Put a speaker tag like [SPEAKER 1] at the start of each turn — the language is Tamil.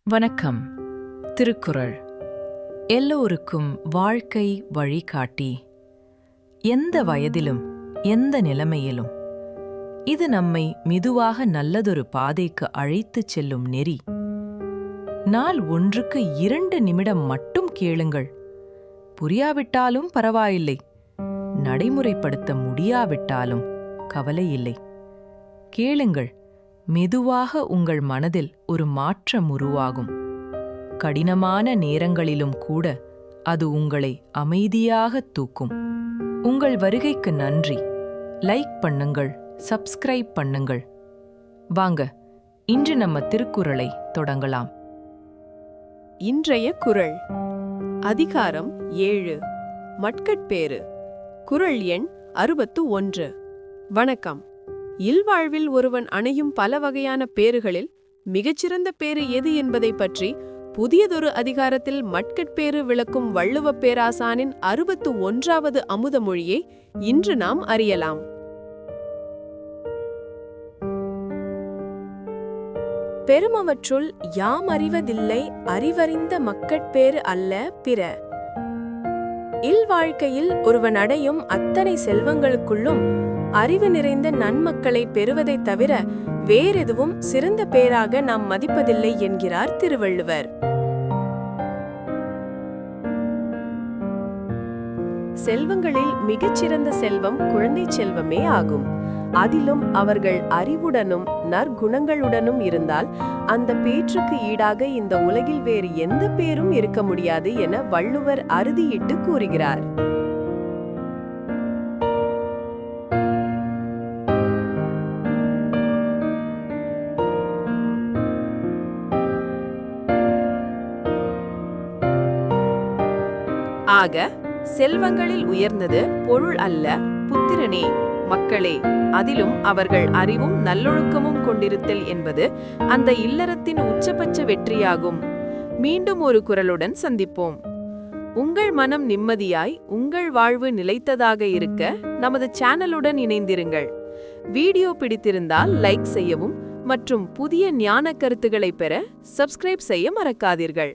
[SPEAKER 1] வணக்கம். திருக்குறள் எல்லோருக்கும் வாழ்க்கை வழிகாட்டி. எந்த வயதிலும் எந்த நிலைமையிலும் இது நம்மை மெதுவாக நல்லதொரு பாதைக்கு அழைத்துச் செல்லும் நெறி. நாள் ஒன்றுக்கு 2 நிமிடம் மட்டும் கேளுங்கள். புரியாவிட்டாலும் பரவாயில்லை, நடைமுறைப்படுத்த முடியாவிட்டாலும் கவலையில்லை. கேளுங்கள், மெதுவாக உங்கள் மனதில் ஒரு மாற்றம் உருவாகும். கடினமான நேரங்களிலும் கூட அது உங்களை அமைதியாக தூக்கும். உங்கள் வருகைக்கு நன்றி. லைக் பண்ணுங்கள், சப்ஸ்கிரைப் பண்ணுங்கள். வாங்க, இன்று நம்ம திருக்குறளை தொடங்கலாம்.
[SPEAKER 2] இன்றைய குறள் அதிகாரம் 7 மக்கட்பேறு. குறள் எண் 61. வணக்கம். இல்வாழ்வில் ஒருவன் அணையும் பல வகையான பேறுகளில் மிகச்சிறந்த பேறு எது என்பதை பற்றி புதியதொரு அதிகாரத்தில் மக்கட்பேறு விளக்கும் வள்ளுவப் பேராசானின் 61வது அமுதமொழியை இன்று நாம் அறியலாம். பெருமவற்றுள் யாம் அறிவதில்லை அறிவறிந்த மக்கட்பேறு அல்ல பிற. இல்வாழ்க்கையில் ஒருவன் அடையும் அத்தனை செல்வங்களுக்குள்ளும் அறிவு நிறைந்த நன்மக்களை பெறுவதைத் தவிர வேறெதுவும் சிறந்த பேராக நாம் மதிப்பதில்லை என்கிறார் திருவள்ளுவர். செல்வங்களில் மிகச்சிறந்த செல்வம் குழந்தை செல்வமே ஆகும். அதிலும் அவர்கள் அறிவுடனும் நற்குணங்களுடனும் இருந்தால் அந்த பேற்றுக்கு ஈடாக இந்த உலகில் வேறு எந்த பேரும் இருக்க முடியாது என வள்ளுவர் அறுதியிட்டு கூறுகிறார். ஆக செல்வங்களில் உயர்ந்தது பொருள் அல்ல, புத்திரனே, மக்களே. அதிலும் அவர்கள் அறிவும் நல்லொழுக்கமும் கொண்டிருத்தல் என்பது அந்த இல்லறத்தின் உச்சபட்ச வெற்றியாகும். மீண்டும் ஒரு குறளுடன் சந்திப்போம். உங்கள் மனம் நிம்மதியாய் உங்கள் வாழ்வு நிலைத்ததாக இருக்க நமது சேனலுடன் இணைந்திருங்கள். வீடியோ பிடித்திருந்தால் லைக் செய்யவும் மற்றும் புதிய ஞான கருத்துக்களை பெற சப்ஸ்கிரைப் செய்ய மறக்காதீர்கள்.